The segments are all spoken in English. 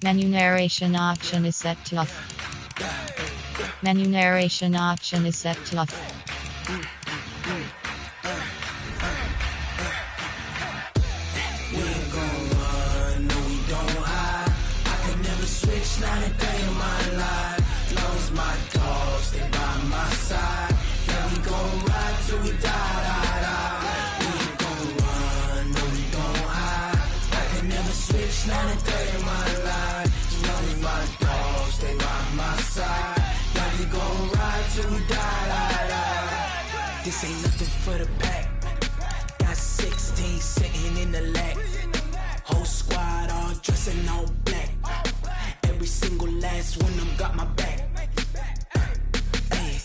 Menu narration option is set to off. Menu narration option is set to off. We ain't gon' run, no we don't hide. I could never switch, not a day in my life. Long as my dogs stay by my side. Yeah, we gon' ride till we die, die, die. We ain't gon' run, no we don't hide. I could never switch, not a day in my life. Long as my dogs stay by my side. Yeah, we gon' ride till we die, die, die. This ain't nothing for the pack. Got 16 sitting in the lag. Whole squad all dressing all black. Every single last one of them got my back. Hey,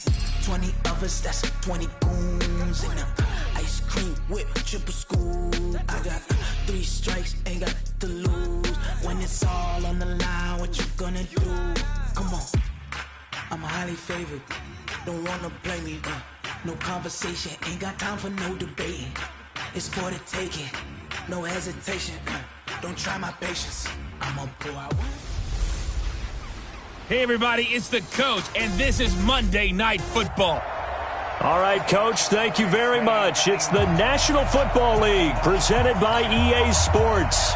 20 of us, that's 20 goons in the ice cream whip, triple scoop. I got 3 strikes, ain't got to lose. When it's all on the line, what you gonna do? Come on, I'm highly favored. Don't wanna play me, no conversation, ain't got time for no debating. It's for the taking, no hesitation. Don't try my patience, I'ma pour out. Hey everybody, it's the coach, and this is Monday Night Football. All right, Coach, thank you very much. It's the National Football League presented by EA Sports.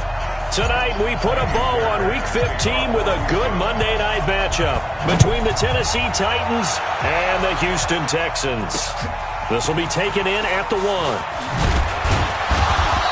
Tonight, we put a bow on Week 15 with a good Monday night matchup between the Tennessee Titans and the Houston Texans. This will be taken in at the 1.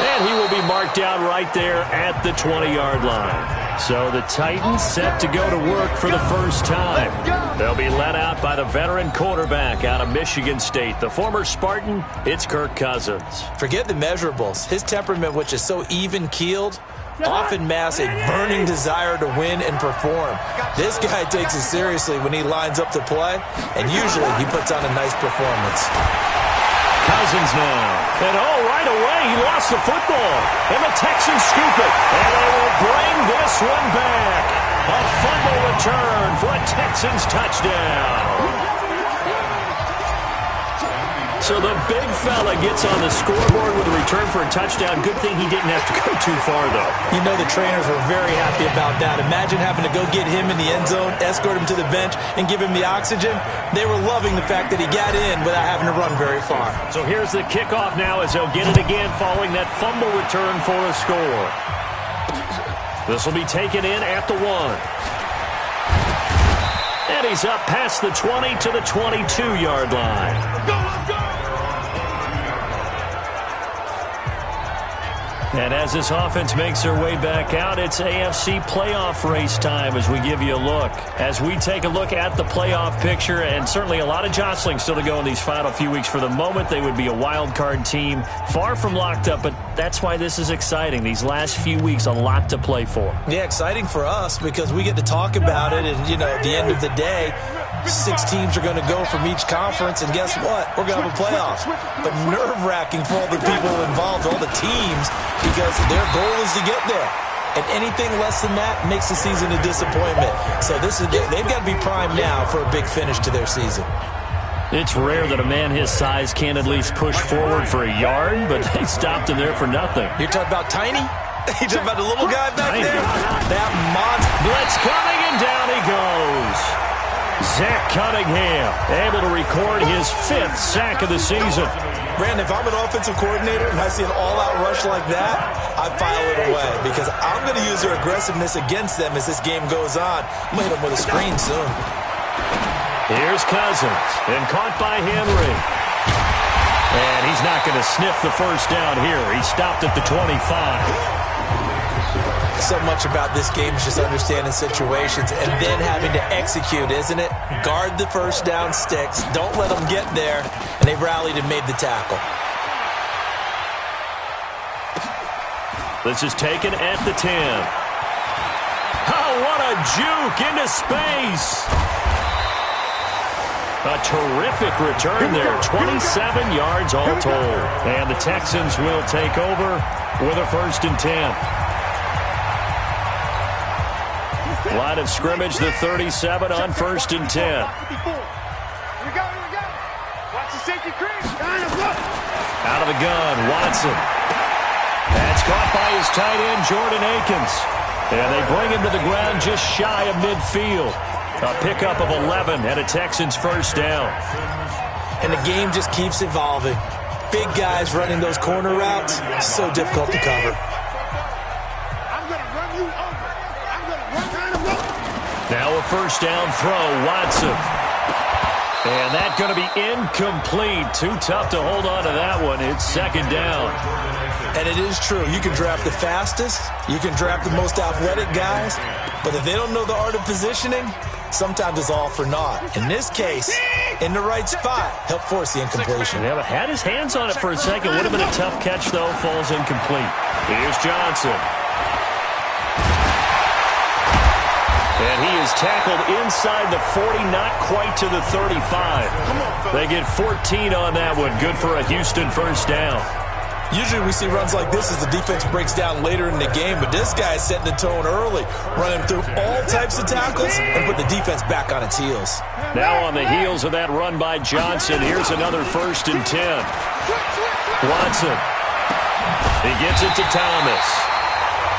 And he will be marked down right there at the 20-yard line. So the Titans set to go to work for the first time. They'll be led out by the veteran quarterback out of Michigan State, the former Spartan. It's Kirk Cousins. Forget the measurables. His temperament, which is so even-keeled, often masks a burning desire to win and perform. This guy takes it seriously when he lines up to play, and usually he puts on a nice performance. Cousins now. And right away, he lost the football. And the Texans scoop it. And they will bring this one back. A fumble return for a Texans touchdown. So the big fella gets on the scoreboard with a return for a touchdown. Good thing he didn't have to go too far, though. You know the trainers were very happy about that. Imagine having to go get him in the end zone, escort him to the bench, and give him the oxygen. They were loving the fact that he got in without having to run very far. So here's the kickoff now as they'll get it again following that fumble return for a score. This will be taken in at the 1. And he's up past the 20 to the 22-yard line. Let's go, let's go! And as this offense makes their way back out, it's AFC playoff race time as we give you a look. As we take a look at the playoff picture, and certainly a lot of jostling still to go in these final few weeks. For the moment, they would be a wild card team, far from locked up, but that's why this is exciting. These last few weeks, a lot to play for. Yeah, exciting for us because we get to talk about it, and, you know, at the end of the day, 6 teams are going to go from each conference, and guess what? We're going to have a playoff. But nerve-wracking for all the people involved, all the teams, because their goal is to get there. And anything less than that makes the season a disappointment. So they've got to be primed now for a big finish to their season. It's rare that a man his size can't at least push forward for a yard, but they stopped him there for nothing. You're talking about Tiny? You're talking about the little guy back there? That monster. Blitz coming, and down he goes. Zach Cunningham able to record his 5th sack of the season. Brandon, if I'm an offensive coordinator and I see an all-out rush like that, I file it away because I'm going to use their aggressiveness against them as this game goes on. I'm going to hit them with a screen soon. Here's Cousins, and caught by Henry. And he's not going to sniff the first down here. He stopped at the 25. So much about this game is just understanding situations and then having to execute, isn't it? Guard the first down sticks. Don't let them get there. And they rallied and made the tackle. This is taken at the 10. Oh, what a juke into space. A terrific return there. 27 yards all told. And the Texans will take over with a 1st and 10. Line of scrimmage, the 37 on 1st and 10. Here we go, here we go. Watch the safety creep. Out of the gun, Watson. That's caught by his tight end, Jordan Akins. And they bring him to the ground just shy of midfield. A pickup of 11 and a Texans first down. And the game just keeps evolving. Big guys running those corner routes, so difficult to cover. Now a first down throw, Watson. And that's going to be incomplete. Too tough to hold on to that one. It's second down. And it is true. You can draft the fastest. You can draft the most athletic guys. But if they don't know the art of positioning, sometimes it's all for naught. In this case, in the right spot, help force the incompletion. Yeah, but had his hands on it for a second. Would have been a tough catch, though. Falls incomplete. Here's Johnson. And he is tackled inside the 40, not quite to the 35. They get 14 on that one. Good for a Houston first down. Usually we see runs like this as the defense breaks down later in the game, but this guy is setting the tone early, running through all types of tackles and put the defense back on its heels. Now on the heels of that run by Johnson, here's another 1st and 10. Watson. He gets it to Thomas.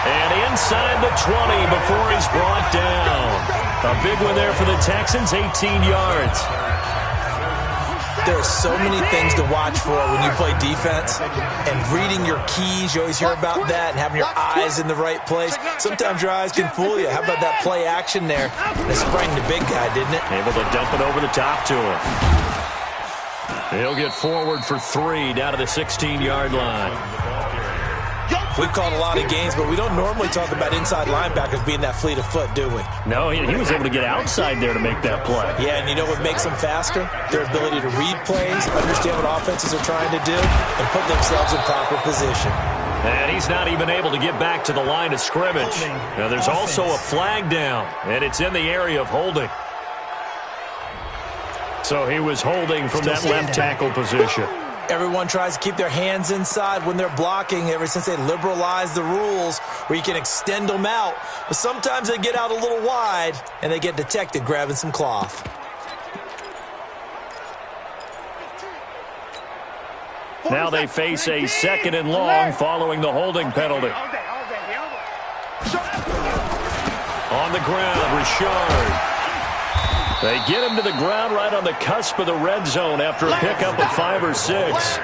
And inside the 20 before he's brought down. A big one there for the Texans, 18 yards. There are so many things to watch for when you play defense. And reading your keys, you always hear about that, and having your eyes in the right place. Sometimes your eyes can fool you. How about that play action there? It sprang the big guy, didn't it? Able to dump it over the top to him. He'll get forward for 3 down to the 16-yard line. We've called a lot of games, but we don't normally talk about inside linebackers being that fleet of foot, do we? No, he was able to get outside there to make that play. Yeah, and you know what makes them faster? Their ability to read plays, understand what offenses are trying to do, and put themselves in proper position. And he's not even able to get back to the line of scrimmage. Now, there's also a flag down, and it's in the area of holding. So he was holding from that left tackle position. Everyone tries to keep their hands inside when they're blocking ever since they liberalized the rules where you can extend them out. But sometimes they get out a little wide, and they get detected grabbing some cloth. Now they face a 2nd and long following the holding penalty. On the ground, Richard. They get him to the ground right on the cusp of the red zone after a pickup of 5 or 6.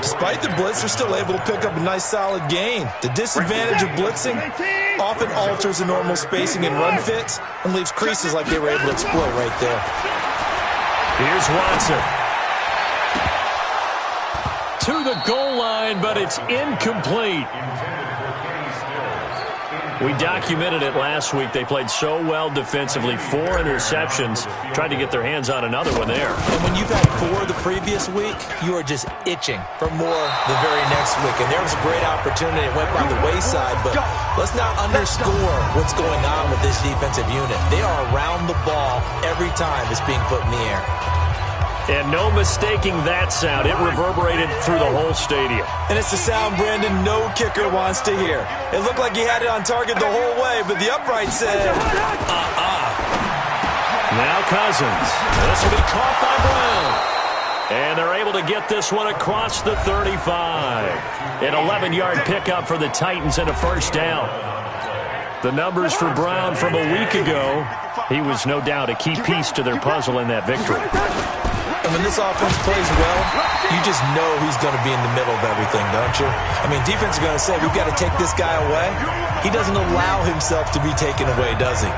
Despite the blitz, they're still able to pick up a nice solid gain. The disadvantage of blitzing often alters the normal spacing and run fits and leaves creases like they were able to exploit right there. Here's Watson. To the goal line, but it's incomplete. We documented it last week. They played so well defensively. 4 interceptions. Tried to get their hands on another one there. And when you've had 4 the previous week, you are just itching for more the very next week. And there was a great opportunity. It went by the wayside. But let's not underscore what's going on with this defensive unit. They are around the ball every time it's being put in the air. And no mistaking that sound. It reverberated through the whole stadium. And it's the sound Brandon no kicker wants to hear. It looked like he had it on target the whole way, but the upright said, Now Cousins. This will be caught by Brown. And they're able to get this one across the 35. An 11-yard pickup for the Titans and a first down. The numbers for Brown from a week ago, he was no doubt a key piece to their puzzle in that victory. And when this offense plays well, you just know he's going to be in the middle of everything, don't you? I mean, defense is going to say, we've got to take this guy away. He doesn't allow himself to be taken away, does he?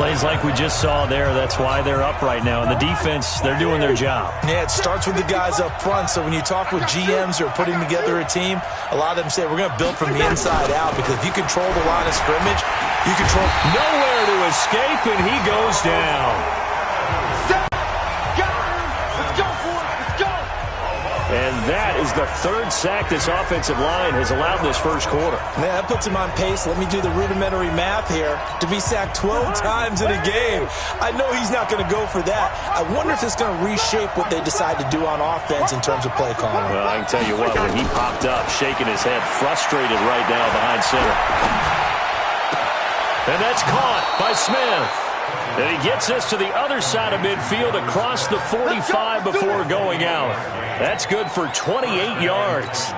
Plays like we just saw there, that's why they're up right now. And the defense, they're doing their job. Yeah, it starts with the guys up front. So when you talk with GMs who are putting together a team, a lot of them say, we're going to build from the inside out. Because if you control the line of scrimmage, you control nowhere to escape, and he goes down. And that is the 3rd sack this offensive line has allowed this first quarter. Man, that puts him on pace. Let me do the rudimentary math here. To be sacked 12 times in a game. I know he's not going to go for that. I wonder if it's going to reshape what they decide to do on offense in terms of play calling. Well, I can tell you what, when he popped up, shaking his head, frustrated right now behind center. And that's caught by Smith. And he gets this to the other side of midfield across the 45 before going out. That's good for 28 yards.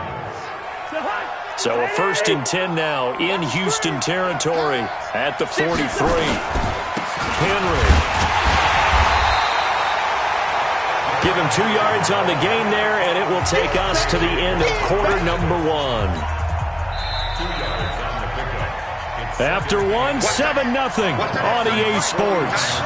So a 1st and 10 now in Houston territory at the 43. Henry. Give him 2 yards on the gain there, and it will take us to the end of quarter number 1. After 1, 7-0 on EA Sports.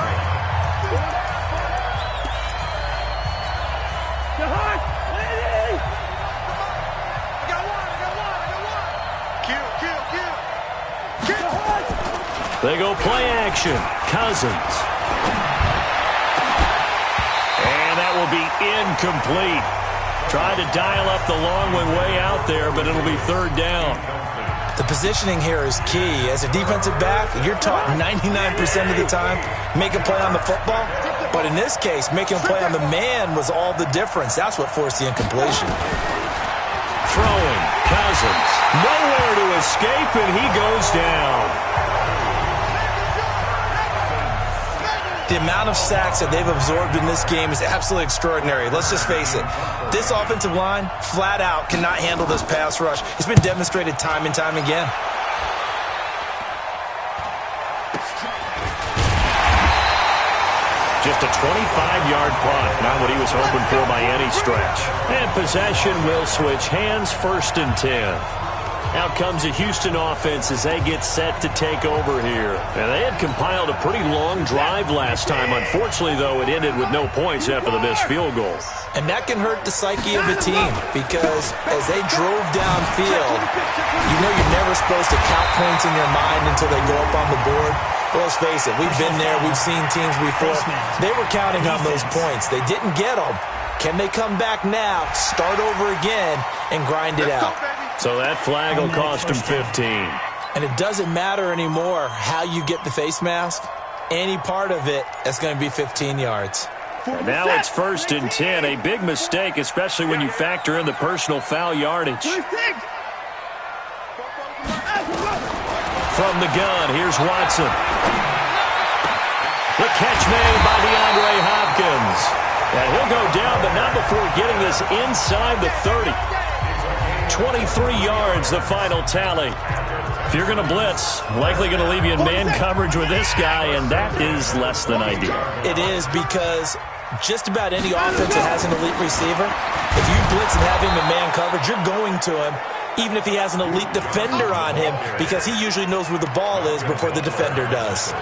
They go play action. Cousins. And that will be incomplete. Tried to dial up the long one way out there, but it'll be 3rd down. The positioning here is key. As a defensive back, you're taught 99% of the time, make a play on the football. But in this case, making a play on the man was all the difference. That's what forced the incompletion. Throwing. Cousins. Nowhere to escape, and he goes down. The amount of sacks that they've absorbed in this game is absolutely extraordinary. Let's just face it. This offensive line, flat out, cannot handle this pass rush. It's been demonstrated time and time again. Just a 25-yard punt. Not what he was hoping for by any stretch. And possession will switch hands, 1st and 10. Out comes the Houston offense as they get set to take over here. And they had compiled a pretty long drive last time. Unfortunately, though, it ended with no points after the missed field goal. And that can hurt the psyche of a team because as they drove downfield, you know you're never supposed to count points in your mind until they go up on the board. But let's face it, we've been there. We've seen teams before. They were counting on those points. They didn't get them. Can they come back now, start over again, and grind it out? So that flag will cost him 15. And it doesn't matter anymore how you get the face mask. Any part of it is going to be 15 yards. And now it's 1st and 10. A big mistake, especially when you factor in the personal foul yardage. From the gun, here's Watson. The catch made by DeAndre Hopkins. And he'll go down, but not before getting this inside the 30. 23 yards, the final tally. If you're going to blitz, likely going to leave you in man coverage with this guy, and that is less than ideal. It is because just about any offense that has an elite receiver, if you blitz and have him in man coverage, you're going to him, even if he has an elite defender on him, because he usually knows where the ball is before the defender does.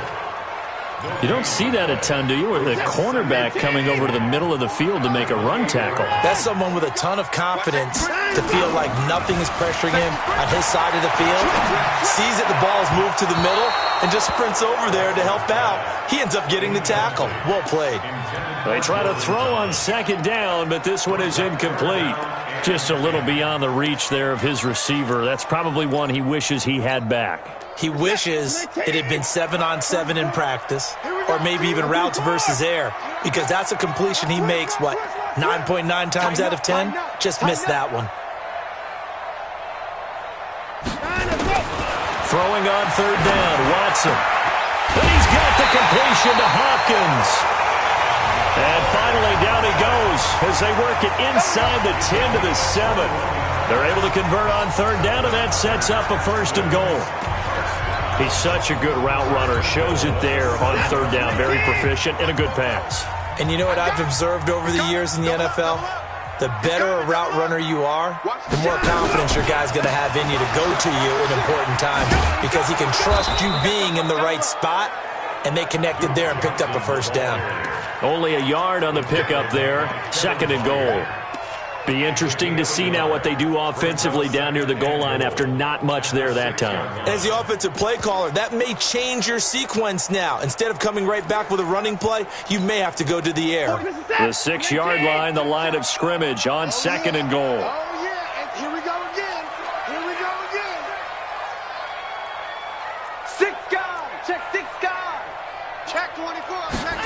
You don't see that a ton, do you? With the cornerback coming over to the middle of the field to make a run tackle. That's someone with a ton of confidence to feel like nothing is pressuring him on his side of the field. Sees that the ball is moved to the middle and just sprints over there to help out. He ends up getting the tackle. Well played. They try to throw on 2nd down, but this one is incomplete. Just a little beyond the reach there of his receiver. That's probably one he wishes he had back. He wishes it had been 7-on-7 in practice, or maybe even routes versus air, because that's a completion he makes, 9.9 times out of 10? Just missed that one. Throwing on 3rd down, Watson. And he's got the completion to Hopkins. And finally, down he goes as they work it inside the 10 to the 7. They're able to convert on 3rd down, and that sets up a 1st and goal. He's such a good route runner. Shows it there on 3rd down. Very proficient and a good pass. And you know what I've observed over the years in the NFL? The better a route runner you are, the more confidence your guy's going to have in you to go to you in important times because he can trust you being in the right spot, and they connected there and picked up a 1st down. Only a yard on the pickup there. 2nd and goal. Be interesting to see now what they do offensively down near the goal line after not much there that time. As the offensive play caller, that may change your sequence now. Instead of coming right back with a running play, you may have to go to the air. The 6-yard line, the line of scrimmage on 2nd and goal. Oh, yeah, and here we go again. Here we go again. 6 guard. Check 6 guard. Check 24. Check.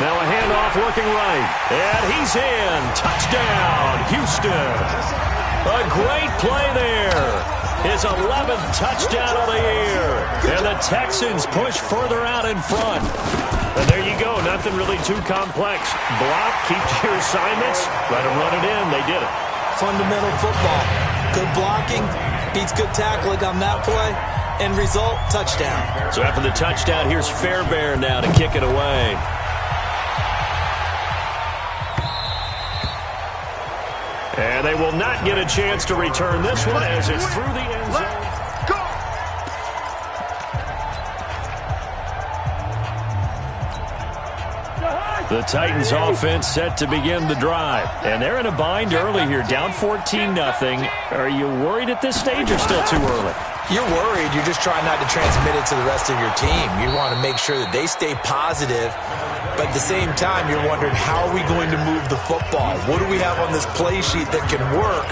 Now a handoff looking right. And he's in. Touchdown, Houston. A great play there. His 11th touchdown of the year. And the Texans push further out in front. And there you go. Nothing really too complex. Block, keep to your assignments. Let them run it in. They did it. Fundamental football. Good blocking beats good tackling on that play. End result, touchdown. So after the touchdown, here's Fairbairn now to kick it away. And they will not get a chance to return this one as it's through the end zone. The Titans offense set to begin the drive. And they're in a bind early here, down 14-0. Are you worried at this stage or still too early? You're worried. You're just trying not to transmit it to the rest of your team. You want to make sure that they stay positive. But at the same time, you're wondering, how are we going to move the football? What do we have on this play sheet that can work?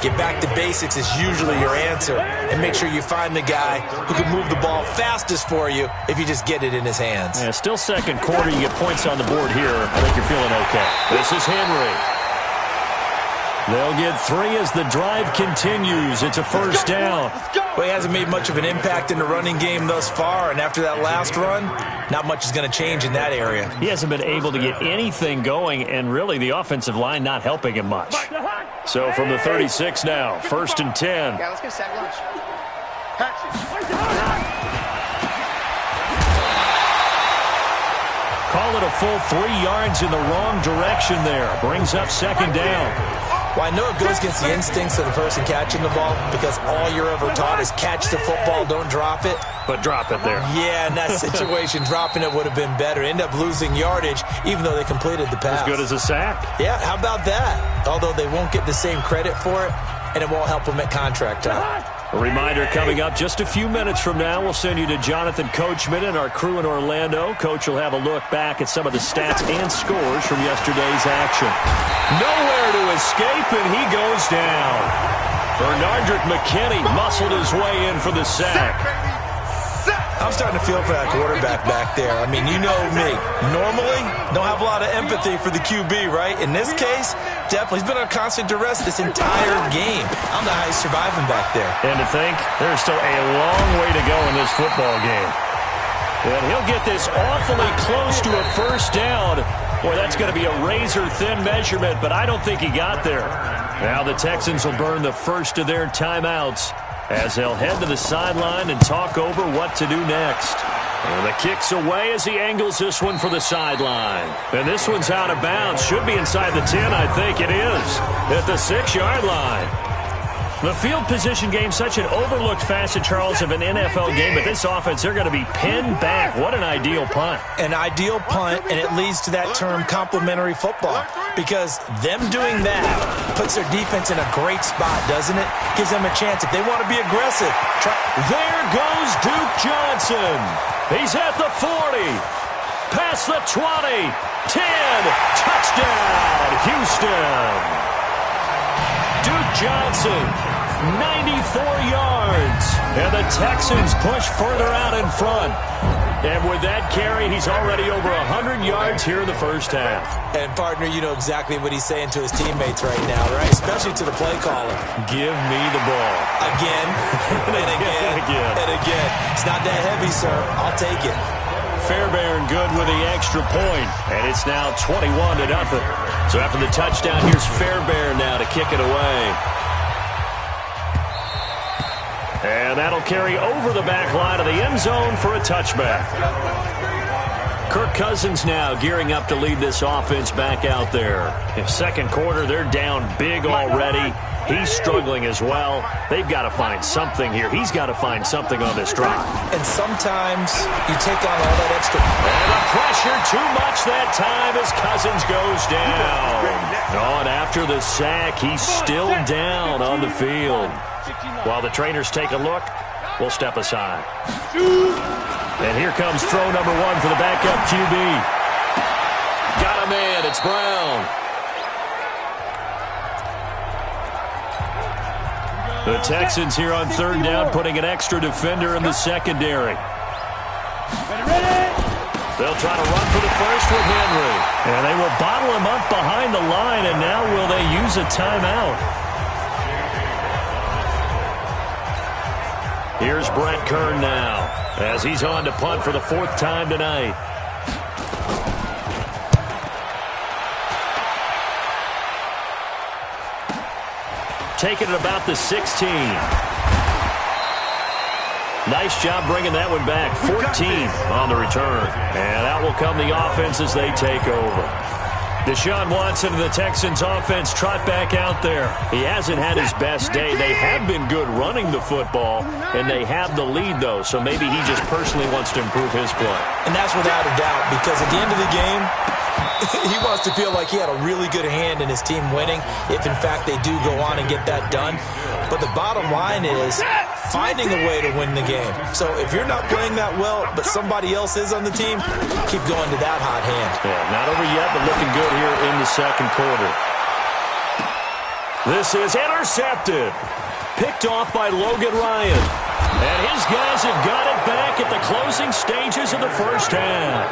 Get back to basics is usually your answer. And make sure you find the guy who can move the ball fastest for you if you just get it in his hands. Yeah, still second quarter. You get points on the board here. I think you're feeling okay. This is Henry. They'll get 3 as the drive continues. It's a first down. Well, he hasn't made much of an impact in the running game thus far, and after that last run, not much is going to change in that area. He hasn't been able to get anything going, and really the offensive line not helping him much. So from the 36 now, 1st and 10. Yeah, let's get a sack lunch. Call it a full 3 yards in the wrong direction there. Brings up 2nd down. Well, I know it goes against the instincts of the person catching the ball because all you're ever taught is catch the football, don't drop it. But drop it there. Yeah, in that situation, dropping it would have been better. End up losing yardage, even though they completed the pass. As good as a sack. Yeah, how about that? Although they won't get the same credit for it, and it won't help them at contract time. A reminder coming up just a few minutes from now. We'll send you to Jonathan Coachman and our crew in Orlando. Coach will have a look back at some of the stats and scores from yesterday's action. Nowhere to escape, and he goes down. Bernardrick McKinney muscled his way in for the sack. I'm starting to feel for that quarterback back there. I mean, you know me. Normally, don't have a lot of empathy for the QB, right? In this case, definitely. He's been under constant duress this entire game. I don't know how he's surviving back there. And to think, there's still a long way to go in this football game. And he'll get this awfully close to a first down. Boy, that's going to be a razor-thin measurement, but I don't think he got there. Now the Texans will burn the first of their timeouts as they'll head to the sideline and talk over what to do next. And the kick's away as he angles this one for the sideline. And this one's out of bounds. Should be inside the 10, I think it is. At the 6-yard line. The field position game, such an overlooked facet, Charles, of an NFL game, but this offense, they're going to be pinned back. What an ideal punt. An ideal punt, and it leads to that term complementary football, because them doing that puts their defense in a great spot, doesn't it? Gives them a chance if they want to be aggressive. There goes Duke Johnson. He's at the 40, past the 20, 10, touchdown, Houston. Duke Johnson, 94 yards, and the Texans push further out in front. And with that carry, he's already over 100 yards here in the first half. And, partner, you know exactly what he's saying to his teammates right now, right? Especially to the play caller. Give me the ball. Again, and again, and again. It's not that heavy, sir. I'll take it. Fairbairn good with the extra point, and it's now 21-0. So after the touchdown, here's Fairbairn now to kick it away. And that'll carry over the back line of the end zone for a touchback. Kirk Cousins now gearing up to lead this offense back out there. In second quarter, they're down big already. He's struggling as well. They've got to find something here. He's got to find something on this drive. And sometimes you take on all that extra. And the pressure too much that time as Cousins goes down. Oh, and after the sack, he's still down on the field. While the trainers take a look, we'll step aside. And here comes throw number 1 for the backup QB. Got a man. It's Brown. The Texans here on third down putting an extra defender in the secondary. They'll try to run for the first with Henry. And they will bottle him up behind the line, and now will they use a timeout? Here's Brett Kern now as he's on to punt for the 4th time tonight. take it at about the 16. Nice job bringing that one back. 14 on the return. And out will come the offense as they take over. Deshaun Watson and the Texans offense trot back out there. He hasn't had his best day. They have been good running the football, and they have the lead, though, so maybe he just personally wants to improve his play. And that's without a doubt, because at the end of the game, he wants to feel like he had a really good hand in his team winning, if in fact they do go on and get that done. But the bottom line is finding a way to win the game. So if you're not playing that well, but somebody else is on the team, keep going to that hot hand. Yeah, not over yet, but looking good here in the second quarter. This is intercepted. Picked off by Logan Ryan. And his guys have got it back at the closing stages of the first half.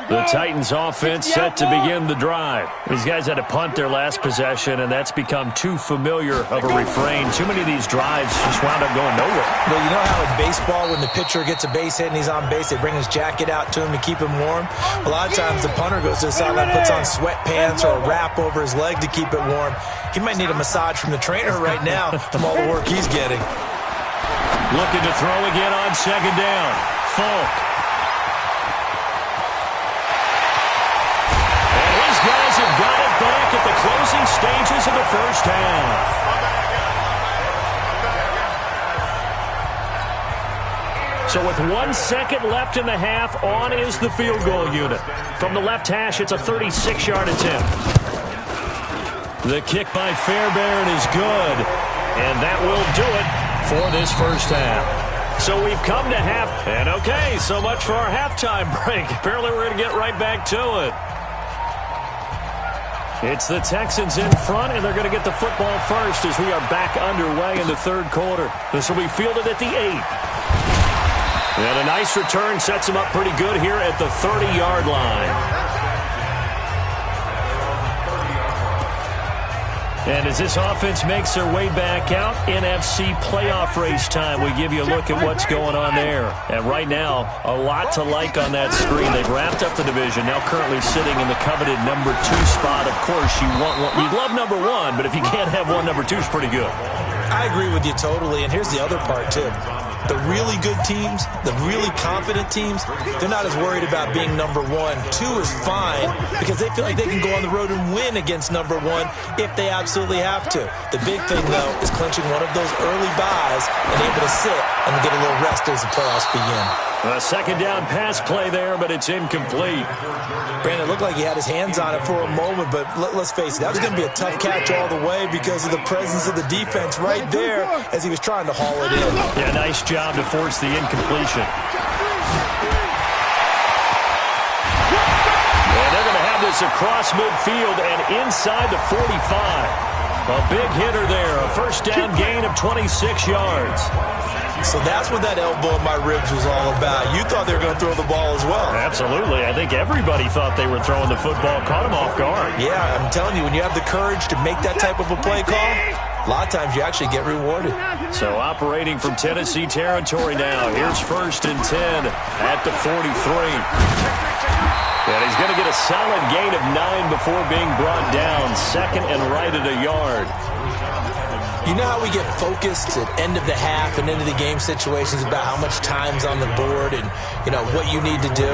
The Titans offense set to begin the drive. These guys had to punt their last possession, and that's become too familiar of a refrain. Too many of these drives just wound up going nowhere. Well, you know how in baseball when the pitcher gets a base hit and he's on base, they bring his jacket out to him to keep him warm? A lot of times the punter goes to the sideline, puts on sweatpants or a wrap over his leg to keep it warm. He might need a massage from the trainer right now from all the work he's getting. Looking to throw again on second down. Falk. Guys have got it back at the closing stages of the first half. So with 1 second left in the half, on is the field goal unit. From the left hash, it's a 36-yard attempt. The kick by Fairbairn is good, and that will do it for this first half. So we've come to half, and okay, so much for our halftime break. Apparently we're going to get right back to it. It's the Texans in front, and they're going to get the football first as we are back underway in the third quarter. This will be fielded at the 8. And a nice return sets them up pretty good here at the 30-yard line. And as this offense makes their way back out, NFC playoff race time. We give you a look at what's going on there. And right now, a lot to like on that screen. They've wrapped up the division, now currently sitting in the coveted number 2 spot. Of course, you'd love number 1, but if you can't have one, number 2 is pretty good. I agree with you totally, and here's the other part, too. The really good teams, the really confident teams, they're not as worried about being number 1. 2 is fine because they feel like they can go on the road and win against number 1 if they absolutely have to. The big thing, though, is clinching one of those early buys and able to sit and get a little rest as the playoffs begin. A second down pass play there, but it's incomplete. Brandon, it looked like he had his hands on it for a moment, but let's face it, that was going to be a tough catch all the way because of the presence of the defense right there as he was trying to haul it in. Yeah, nice job to force the incompletion. And they're going to have this across midfield and inside the 45. A big hitter there, a first down gain of 26 yards. So that's what that elbow in my ribs was all about. You thought they were going to throw the ball as well. Absolutely. I think everybody thought they were throwing the football, caught him off guard. Yeah, I'm telling you, when you have the courage to make that type of a play call, a lot of times you actually get rewarded. So operating from Tennessee territory now. Here's 1st and 10 at the 43. And he's going to get a solid gain of 9 before being brought down. Second and right at a yard. You know how we get focused at end of the half and into the game situations about how much time's on the board and, you know, what you need to do?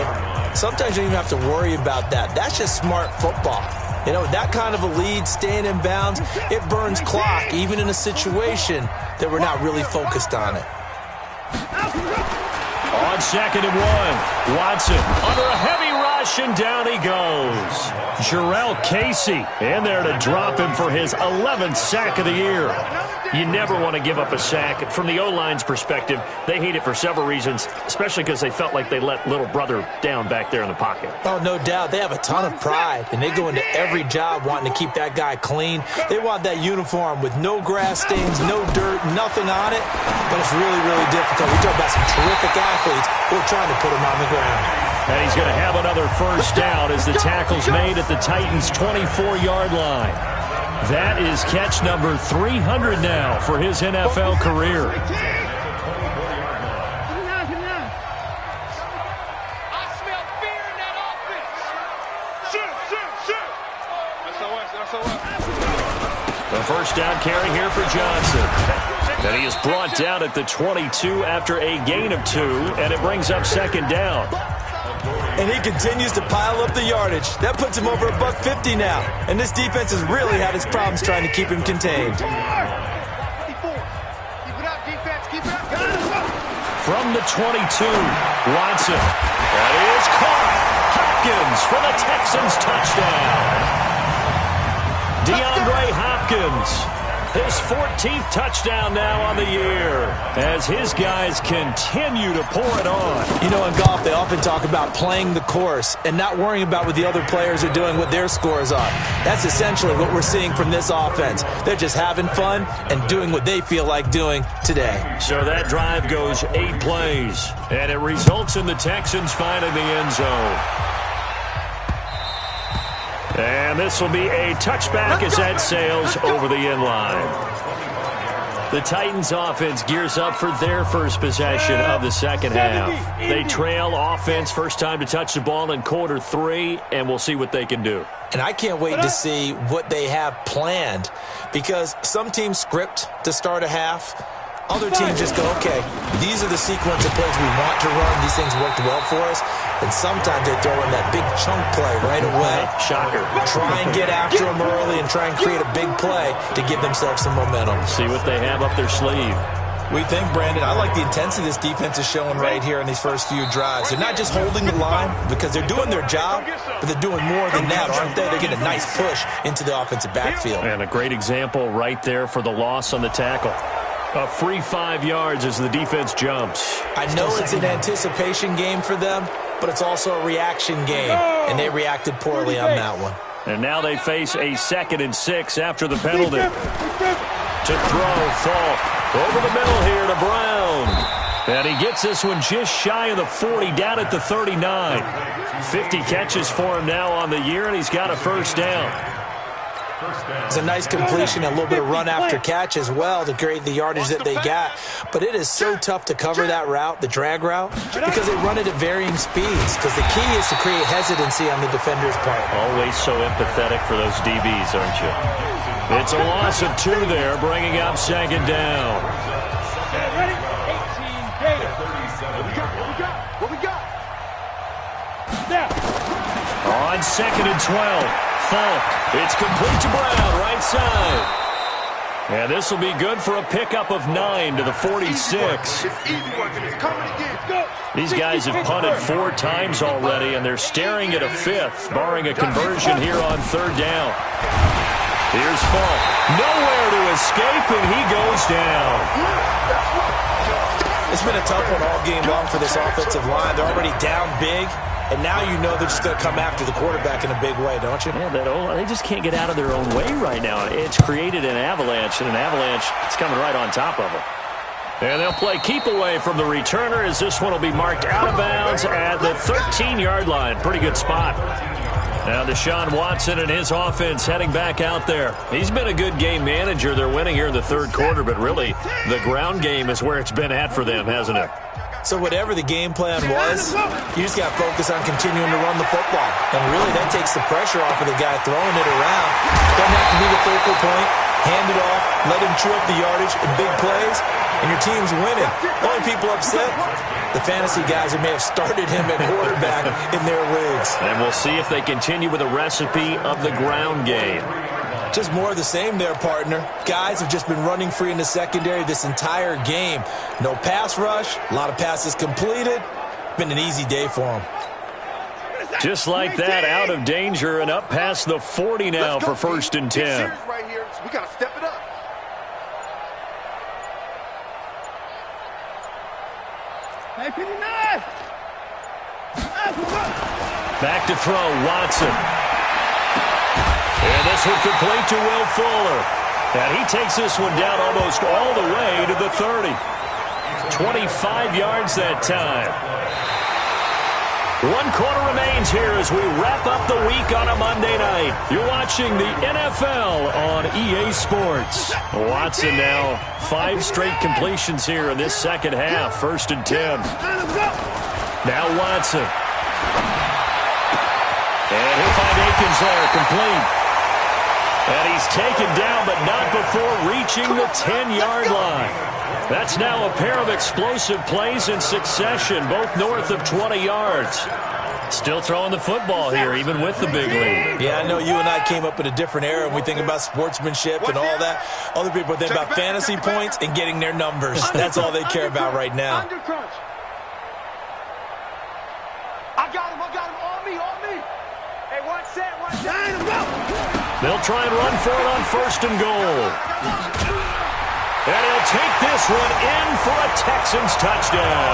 Sometimes you don't even have to worry about that. That's just smart football. You know, that kind of a lead, staying in bounds, it burns clock, even in a situation that we're not really focused on it. On 2nd and 1, Watson under a heavy rush, and down he goes. Jarrell Casey in there to drop him for his 11th sack of the year. You never want to give up a sack. From the O-line's perspective, they hate it for several reasons, especially because they felt like they let little brother down back there in the pocket. Oh, no doubt. They have a ton of pride, and they go into every job wanting to keep that guy clean. They want that uniform with no grass stains, no dirt, nothing on it, but it's really, really difficult. We talk about some terrific athletes who are trying to put him on the ground. And he's going to have another first down as the tackle's made at the Titans' 24-yard line. That is catch number 300 now for his NFL career. first down carry here for Johnson. And he is brought down at the 22 after a gain of 2, and it brings up second down. And he continues to pile up the yardage. That puts him over $150 now. And this defense has really had its problems trying to keep him contained. From the 22, Watson. That is caught. Hopkins for the Texans touchdown. DeAndre Hopkins. His 14th touchdown now on the year as his guys continue to pour it on. You know, in golf, they often talk about playing the course and not worrying about what the other players are doing, what their scores are. That's essentially what we're seeing from this offense. They're just having fun and doing what they feel like doing today. So that drive goes 8 plays, and it results in the Texans finding the end zone. And this will be a touchback as that sails over the end line. The Titans offense gears up for their first possession of the second half. They trail offense first time to touch the ball in quarter 3, and we'll see what they can do. And I can't wait to see what they have planned, because some teams script to start a half. Other teams just go, okay, these are the sequence of plays we want to run. These things worked well for us. And sometimes they throw in that big chunk play right away. Shocker. Try and get after them early and try and create a big play to give themselves some momentum. See what they have up their sleeve. We think, Brandon, I like the intensity this defense is showing right here in these first few drives. They're not just holding the line because they're doing their job, but they're doing more than that, aren't they? They're getting a nice push into the offensive backfield. And a great example right there for the loss on the tackle. A free 5 yards as the defense jumps. I know it's an anticipation game for them, but it's also a reaction game, and they reacted poorly on that one. And now they face a 2nd and 6 after the penalty. To throw, Falk. Over the middle here to Brown. And he gets this one just shy of the 40, down at the 39. 50 catches for him now on the year, and he's got a first down. It's a nice completion, a little bit of run after catch as well to create the yardage that they got. But it is so tough to cover that route, the drag route, because they run it at varying speeds. Because the key is to create hesitancy on the defender's part. Always so empathetic for those DBs, aren't you? It's a loss of 2 there, bringing up second down. Ready? 18, What we got? Now. On 2nd and 12. Falk. It's complete to Brown, right side. And this will be good for a pickup of 9 to the 46. These guys have punted 4 times already, and they're staring at a 5th, barring a conversion here on 3rd down. Here's Falk. Nowhere to escape, and he goes down. It's been a tough one all game long for this offensive line. They're already down big. And now you know they're just going to come after the quarterback in a big way, don't you? Yeah, they just can't get out of their own way right now. It's created an avalanche, and an avalanche is coming right on top of them. And they'll play keep away from the returner as this one will be marked out of bounds at the 13-yard line. Pretty good spot. Now Deshaun Watson and his offense heading back out there. He's been a good game manager. They're winning here in the 3rd quarter, but really the ground game is where it's been at for them, hasn't it? So whatever the game plan was, you just got to focus on continuing to run the football. And really, that takes the pressure off of the guy throwing it around. Doesn't have to be the focal point. Hand it off. Let him chew up the yardage in big plays. And your team's winning. The only people upset, the fantasy guys who may have started him at quarterback in their leagues. And we'll see if they continue with a recipe of the ground game. Just more of the same there, partner. Guys have just been running free in the secondary this entire game. No pass rush, a lot of passes completed. Been an easy day for them. Just like that, out of danger and up past the 40 now for 1st and 10. Right here. We got to step it up. Hey, 59! Back to throw, Watson. And this one complete to Will Fuller. And he takes this one down almost all the way to the 30. 25 yards that time. 1 quarter remains here as we wrap up the week on a Monday night. You're watching the NFL on EA Sports. Watson now 5 straight completions here in this second half. 1st and 10. Now Watson. And he'll find Akins there, complete. And he's taken down, but not before reaching the 10-yard line. That's now a pair of explosive plays in succession, both north of 20 yards. Still throwing the football here, even with the big lead. Yeah, I know you and I came up in a different era, and we think about sportsmanship and all that. Other people think about fantasy points and getting their numbers. That's all they care about right now. I got him, on me. Hey, one set. They'll try and run for it on 1st and goal. And he'll take this one in for a Texans touchdown.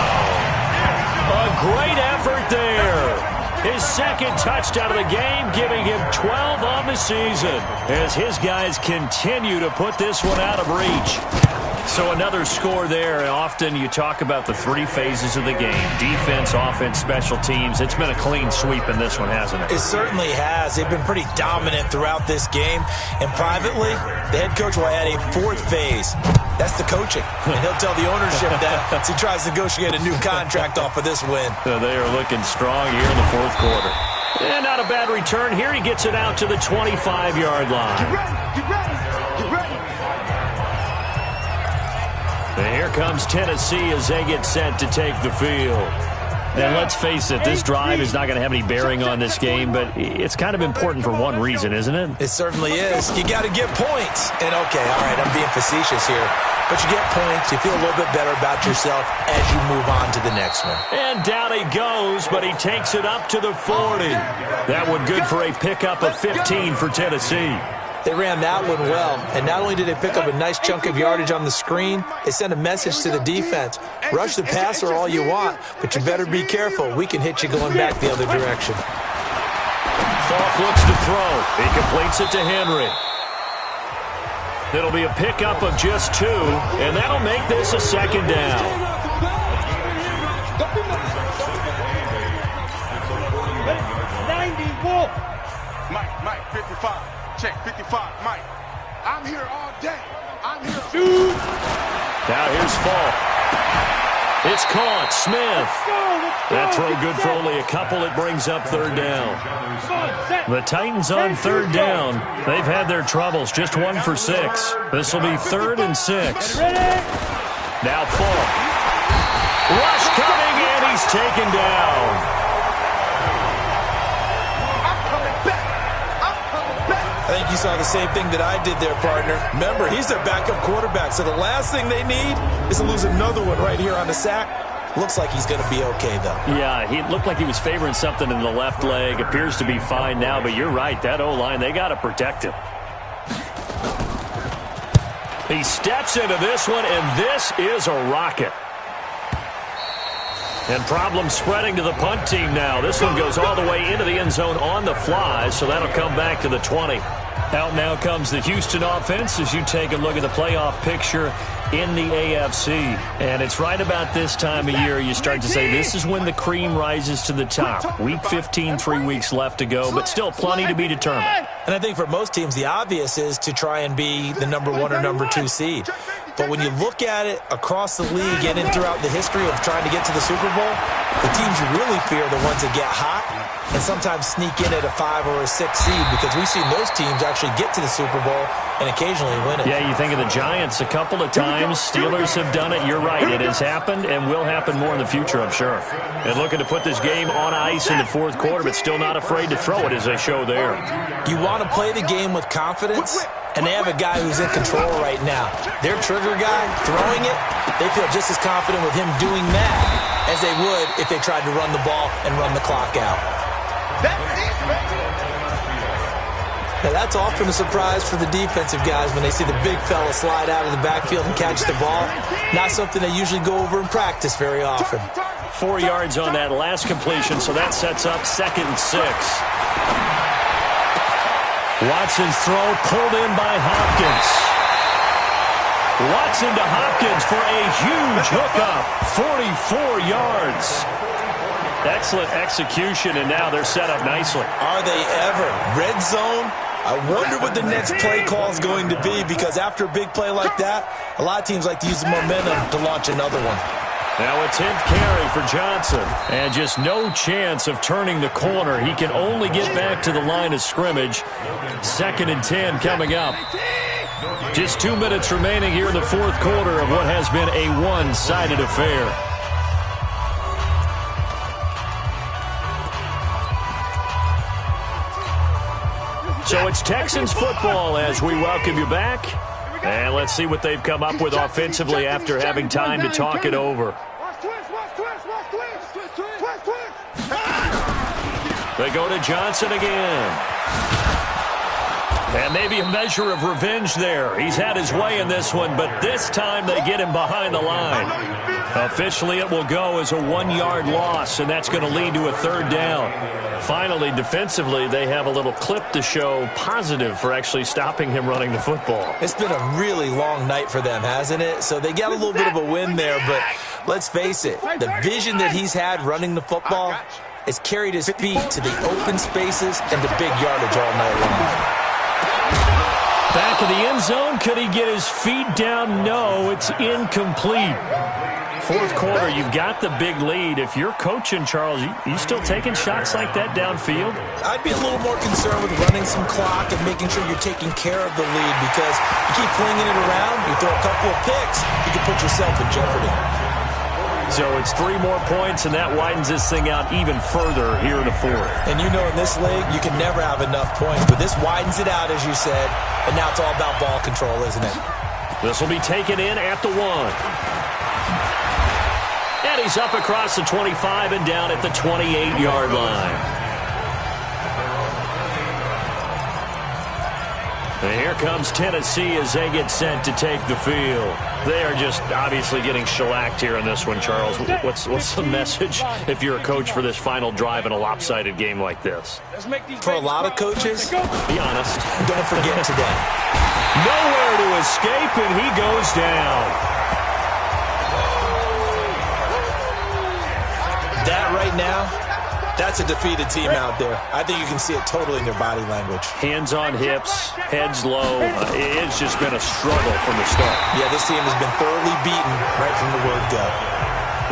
A great effort there. His 2nd touchdown of the game, giving him 12 on the season, as his guys continue to put this one out of reach. So another score there. Often you talk about the 3 phases of the game: defense, offense, special teams. It's been a clean sweep in this one, hasn't it? It certainly has. They've been pretty dominant throughout this game. And privately, the head coach will add a 4th phase. That's the coaching. And he'll tell the ownership that as he tries to negotiate a new contract off of this win. So they are looking strong here in the 4th quarter. And not a bad return here. He gets it out to the 25-yard line. Get ready. And here comes Tennessee as they get set to take the field. And let's face it, this drive is not going to have any bearing on this game, but it's kind of important for one reason, isn't it? It certainly is. You got to get points. And, okay, all right, I'm being facetious here. But you get points, you feel a little bit better about yourself as you move on to the next one. And down he goes, but he takes it up to the 40. That one good for a pickup of 15 for Tennessee. They ran that one well, and not only did they pick up a nice chunk of yardage on the screen, they sent a message to the defense. Rush the passer all you want, but you better be careful. We can hit you going back the other direction. Falk looks to throw. He completes it to Henry. It'll be a pickup of just 2, and that'll make this a 2nd down. Mike, 55. Check, 55, Mike. I'm here all day. I'm here. Shoot. Now here's Falk. It's caught. Smith. That throw good for only a couple. It brings up 3rd down. The Titans on 3rd down. They've had their troubles. Just 1 for 6. This will be 3rd and 6. Now Falk. Rush coming, and he's taken down. I think you saw the same thing that I did there, partner. Remember, he's their backup quarterback, so the last thing they need is to lose another one right here on the sack. Looks like he's going to be okay, though. Yeah, he looked like he was favoring something in the left leg. Appears to be fine now, but you're right. That O-line, they got to protect him. He steps into this one, and this is a rocket. And problems spreading to the punt team now. This one goes all the way into the end zone on the fly, so that'll come back to the 20. Out now comes the Houston offense as you take a look at the playoff picture in the AFC. And it's right about this time of year you start to say this is when the cream rises to the top. Week 15, 3 weeks left to go, but still plenty to be determined. And I think for most teams, the obvious is to try and be the number 1 or number 2 seed. But when you look at it across the league and throughout the history of trying to get to the Super Bowl, the teams you really fear are the ones that get hot and sometimes sneak in at a 5 or a 6 seed, because we've seen those teams actually get to the Super Bowl and occasionally win it. Yeah, you think of the Giants a couple of times. Steelers have done it. You're right. It has happened and will happen more in the future, I'm sure. And looking to put this game on ice in the 4th quarter, but still not afraid to throw it as they show there. You want to play the game with confidence, and they have a guy who's in control right now. Their trigger guy, throwing it, they feel just as confident with him doing that as they would if they tried to run the ball and run the clock out. Now that's often a surprise for the defensive guys when they see the big fella slide out of the backfield and catch the ball. Not something they usually go over in practice very often. 4 yards on that last completion, so that sets up 2nd and 6. Watson's throw pulled in by Hopkins. Watson to Hopkins for a huge hookup, 44 yards. Excellent execution, and now they're set up nicely. Are they ever? Red zone? I wonder what the next play call is going to be, because after a big play like that, a lot of teams like to use the momentum to launch another one. Now a 10th carry for Johnson. And just no chance of turning the corner. He can only get back to the line of scrimmage. 2nd and 10 coming up. Just 2 minutes remaining here in the fourth quarter of what has been a one-sided affair. So it's Texans football as we welcome you back. And let's see what they've come up with offensively after having time to talk it over. They go to Johnson again. And maybe a measure of revenge there. He's had his way in this one, but this time they get him behind the line. Officially, it will go as a 1-yard loss, and that's going to lead to a 3rd down. Finally, defensively, they have a little clip to show positive for actually stopping him running the football. It's been a really long night for them, hasn't it? So they got a little bit of a win there, but let's face it, the vision that he's had running the football has carried his feet to the open spaces and the big yardage all night long. Back in the end zone, could he get his feet down? No, it's incomplete. Fourth quarter, you've got the big lead. If you're coaching, Charles, you still taking shots like that downfield? I'd be a little more concerned with running some clock and making sure you're taking care of the lead, because you keep flinging it around, you throw a couple of picks, you can put yourself in jeopardy. So it's 3 more points, and that widens this thing out even further here in the fourth. And you know in this league, you can never have enough points, but this widens it out, as you said, and now it's all about ball control, isn't it? This will be taken in at the 1. And he's up across the 25 and down at the 28-yard line. And here comes Tennessee as they get set to take the field. They are just obviously getting shellacked here in this one, Charles. What's the message if you're a coach for this final drive in a lopsided game like this? For a lot of coaches, be honest, don't forget today. Nowhere to escape, and he goes down. That right now, that's a defeated team out there. I think you can see it totally in their body language. Hands on hips, heads low. It's just been a struggle from the start. Yeah, this team has been thoroughly beaten right from the word go.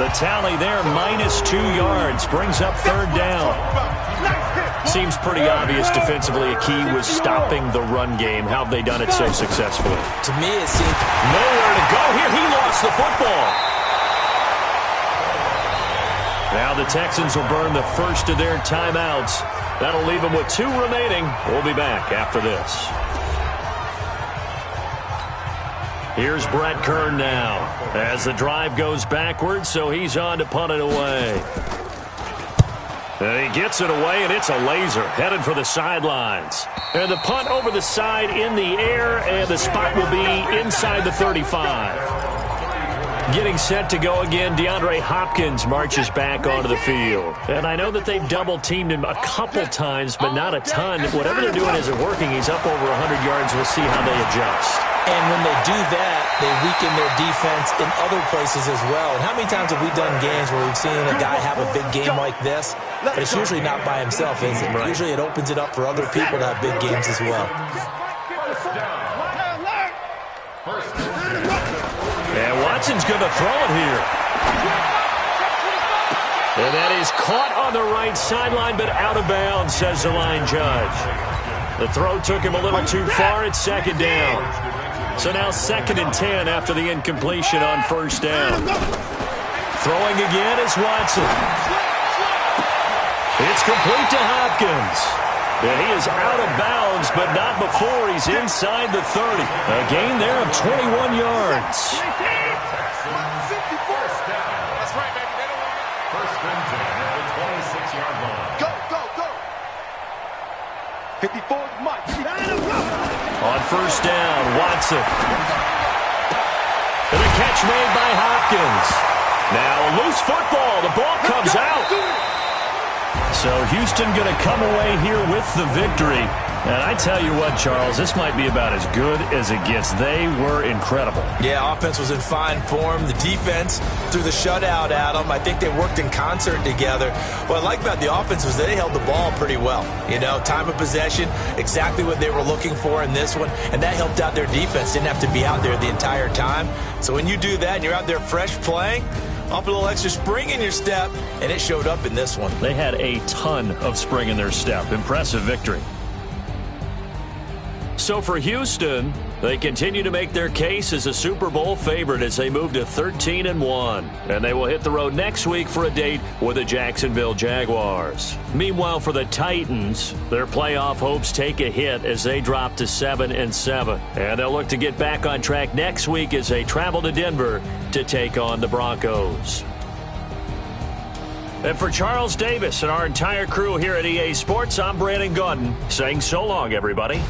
The tally there, -2 yards, brings up 3rd down. Seems pretty obvious defensively a key was stopping the run game. How have they done it so successfully? To me, it seems nowhere to go here. He lost the football. Now the Texans will burn the first of their timeouts. That'll leave them with 2 remaining. We'll be back after this. Here's Brett Kern now as the drive goes backwards, so he's on to punt it away. And he gets it away, and it's a laser headed for the sidelines. And the punt over the side in the air, and the spot will be inside the 35. Getting set to go again, DeAndre Hopkins marches back onto the field. And I know that they've double-teamed him a couple times, but not a ton. Whatever they're doing isn't working. He's up over 100 yards. We'll see how they adjust. And when they do that, they weaken their defense in other places as well. And how many times have we done games where we've seen a guy have a big game like this? But it's usually not by himself, is it? Right. Usually it opens it up for other people to have big games as well. And Watson's going to throw it here. And that is caught on the right sideline, but out of bounds, says the line judge. The throw took him a little too far. It's 2nd down. So now 2nd and 10 after the incompletion on 1st down. Throwing again is Watson. It's complete to Hopkins. And he is out of bounds, but not before he's inside the 30. A gain there of 21 yards. That's right, baby. They don't want it. First and 10 at the 26-yard line. Go, go, go. 54 Mike. On 1st down, Watson. And a catch made by Hopkins. Now a loose football. The ball comes out. So Houston going to come away here with the victory. And I tell you what, Charles, this might be about as good as it gets. They were incredible. Yeah, offense was in fine form. The defense threw the shutout at them. I think they worked in concert together. What I like about the offense was they held the ball pretty well. You know, time of possession, exactly what they were looking for in this one. And that helped out their defense. Didn't have to be out there the entire time. So when you do that and you're out there fresh playing, Pump a little extra spring in your step, and it showed up in this one. They had a ton of spring in their step. Impressive victory. So for Houston, they continue to make their case as a Super Bowl favorite as they move to 13-1. And they will hit the road next week for a date with the Jacksonville Jaguars. Meanwhile, for the Titans, their playoff hopes take a hit as they drop to 7-7. And they'll look to get back on track next week as they travel to Denver to take on the Broncos. And for Charles Davis and our entire crew here at EA Sports, I'm Brandon Gaudin saying so long, everybody.